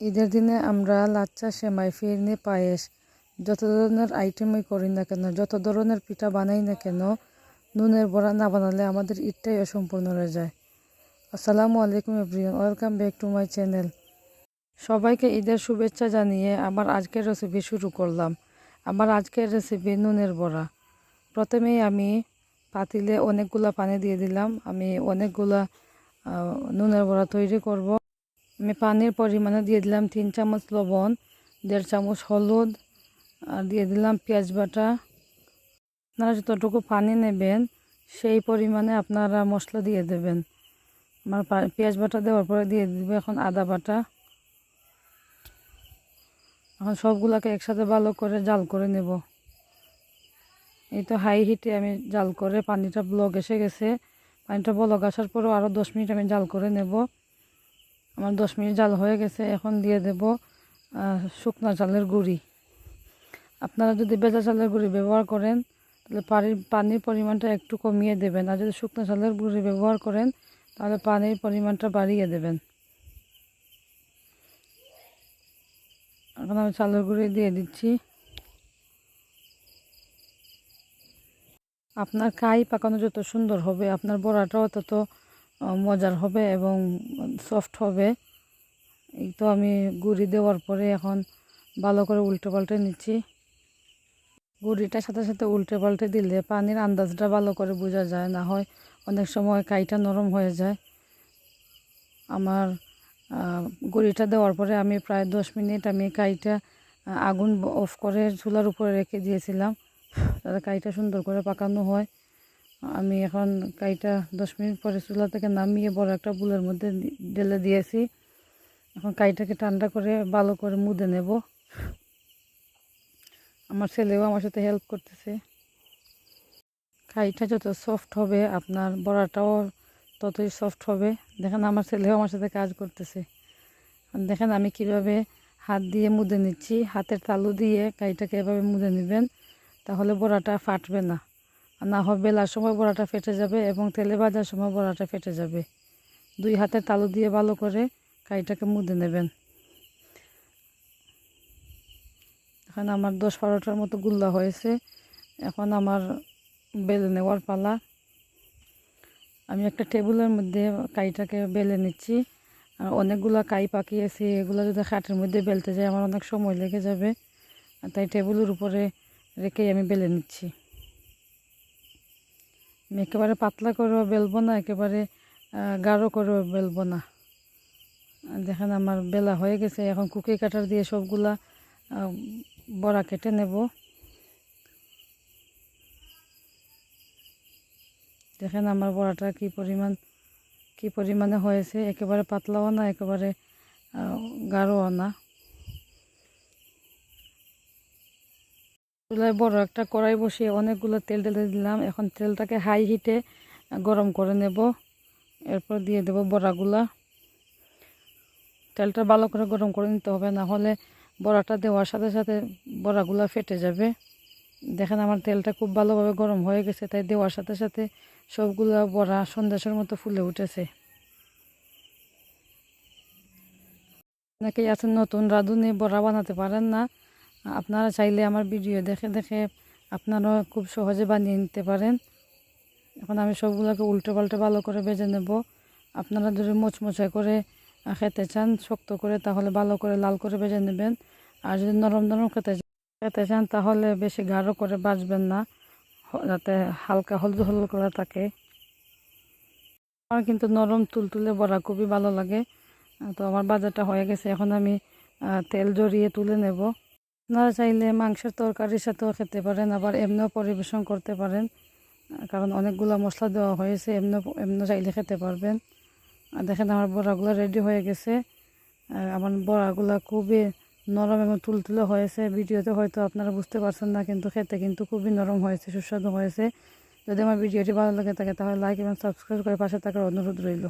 ঈদের দিনে আমরা লাচ্চা, সেমাই, ফিরনি, পায়েস যত ধরনের আইটেমই করি না কেন, যত ধরনের পিঠা বানাই না কেন, নুনের বড়া না বানালে আমাদের ঈদটাই অসম্পূর্ণ রয়ে যায়। আসসালামু আলাইকুম everyone, welcome back to my channel. সবাইকে ঈদের শুভেচ্ছা জানিয়ে আমার আজকের রেসিপি শুরু করলাম। আমার আজকের রেসিপি নুনের বড়া। প্রথমেই আমি পাতিলে অনেকগুলা পানি দিয়ে দিলাম। আমি অনেকগুলা নুনের বড়া তৈরি করব। আমি পানির পরিমাণে দিয়ে দিলাম 3 চামচ লবণ, 1.5 চামচ হলুদ, আর দিয়ে দিলাম পেঁয়াজ বাটা। আপনারা যতটুকু পানি নেবেন সেই পরিমাণে আপনারা মশলা দিয়ে দেবেন। আমার পেঁয়াজ বাটা দেওয়ার পরে দিয়ে দেবো এখন আদা বাটা। এখন সবগুলোকে একসাথে ভালো করে জাল করে নেব। এই তো হাই হিটে আমি জাল করে পানিটা ব্লক এসে গেছে। পানিটা ব্লক আসার পরেও আরও 10 মিনিট আমি জাল করে নেব। আমার 10 মিনিট জাল হয়ে গেছে। এখন দিয়ে দেব শুকনো চালের গুঁড়ি। আপনারা যদি ভেজা চালের গুঁড়ি ব্যবহার করেন তাহলে পানির পরিমাণটা একটু কমিয়ে দেবেন, আর যদি শুকনো চালের গুঁড়ি ব্যবহার করেন তাহলে পানির পরিমাণটা বাড়িয়ে দেবেন। এখন আমি চালের গুঁড়ি দিয়ে দিচ্ছি। আপনার কাই পাকানো যত সুন্দর হবে আপনার বড়াটাও তত মজার হবে এবং সফট হবে। এই তো আমি গুঁড়ি দেওয়ার পরে এখন ভালো করে উল্টে পাল্টে নিচ্ছি। গুঁড়িটার সাথে সাথে উল্টে পাল্টে দিলে পানির আন্দাজটা ভালো করে বোঝা যায়, না হয় অনেক সময় কাইটা নরম হয়ে যায়। আমার গুঁড়িটা দেওয়ার পরে আমি প্রায় 10 মিনিট আমি কাইটা আগুন অফ করে চুলার উপরে রেখে দিয়েছিলাম, তাতে কাইটা সুন্দর করে পাকানো হয়। আমি এখন কাইটা 10 মিনিট পরে চুলা থেকে নামিয়ে বড় একটা বুলের মধ্যে ঢেলে দিয়েছি। এখন কাইটাকে ঠান্ডা করে ভালো করে মুদে নেব। আমার ছেলেও আমার সাথে হেল্প করতেছে। কাইটা যত সফট হবে আপনার বড়াটাও ততই সফট হবে। দেখেন আমার ছেলেও আমার সাথে কাজ করতেছে। দেখেন আমি কিভাবে হাত দিয়ে মুদে নিচ্ছি। হাতের তালু দিয়ে কাইটাকে এভাবে মুদে নেবেন, তাহলে বড়াটা ফাটবে না। না হয় বেলার সময় বড়াটা ফেটে যাবে এবং তেলে ভাজার সময় বড়াটা ফেটে যাবে। 2 হাতের তালু দিয়ে ভালো করে কাইটাকে মুদে নেবেন। এখন আমার 10-12টার মতো গুল্লা হয়েছে। এখন আমার বেলে নেওয়ার পালা। আমি একটা টেবিলের মধ্যে কাইটাকে বেলে নিচ্ছি। আর অনেকগুলো কাই পাকিয়েছি, এগুলো যদি খাটের মধ্যে বেলতে যাই আমার অনেক সময় লেগে যাবে, তাই টেবিলের উপরে রেখেই আমি বেলে নিচ্ছি। আমি একেবারে পাতলা করেও বেলবো না, একেবারে গাঢ় করেও বেলবো না। দেখেন আমার বেলা হয়ে গেছে। এখন কুকি কাটার দিয়ে সবগুলা বড়া কেটে নেব। দেখেন আমার বড়াটা কি পরিমাণে হয়েছে। একেবারে পাতলাও না, একেবারে গাঢ়ও না। চুলায় বড় একটা কড়াই বসিয়ে অনেকগুলো তেল ঢেলে দিলাম। এখন তেলটাকে হাই হিটে গরম করে নেব। এরপর দিয়ে দেব বড়াগুলা। তেলটা ভালো করে গরম করে নিতে হবে, না হলে বড়াটা দেওয়ার সাথে সাথে বড়াগুলা ফেটে যাবে। দেখেন আমার তেলটা খুব ভালোভাবে গরম হয়ে গেছে, তাই দেওয়ার সাথে সাথে সবগুলা বড়া সন্দেশের মতো ফুলে উঠেছে। অনেকেই আছেন নতুন রাঁধুনি, বড়া বানাতে পারেন না। আপনারা চাইলে আমার ভিডিও দেখে দেখে আপনারাও খুব সহজে বানিয়ে নিতে পারেন। এখন আমি সবগুলোকে উল্টে পাল্টে ভালো করে ভেজে নেব। আপনারা যদি মোচমোচে করে খেতে চান শক্ত করে, তাহলে ভালো করে লাল করে ভেজে নেবেন। আর যদি নরম নরম খেতে চান তাহলে বেশি গাঢ় করে ভাজবেন না, যাতে হালকা হলুদ হলুদ করে থাকে। আমার কিন্তু নরম তুলতুলে বড়া খুবই ভালো লাগে। তো আমার ভাজাটা হয়ে গেছে। এখন আমি তেল জড়িয়ে তুলে নেব। আপনারা চাইলে মাংসের তরকারির সাথেও খেতে পারেন, আবার এমনিও পরিবেশন করতে পারেন, কারণ অনেকগুলো মশলা দেওয়া হয়েছে। এমনি চাইলে খেতে পারবেন। আর দেখেন আমার বড়াগুলো রেডি হয়ে গেছে। আমার বড়াগুলো খুবই নরম এবং তুলতুলে হয়েছে। ভিডিওতে হয়তো আপনারা বুঝতে পারছেন না, কিন্তু খেতে কিন্তু খুবই নরম হয়েছে, সুস্বাদু হয়েছে। যদি আমার ভিডিওটি ভালো লাগে থাকে তাহলে লাইক এবং সাবস্ক্রাইব করে পাশে থাকার অনুরোধ রইল।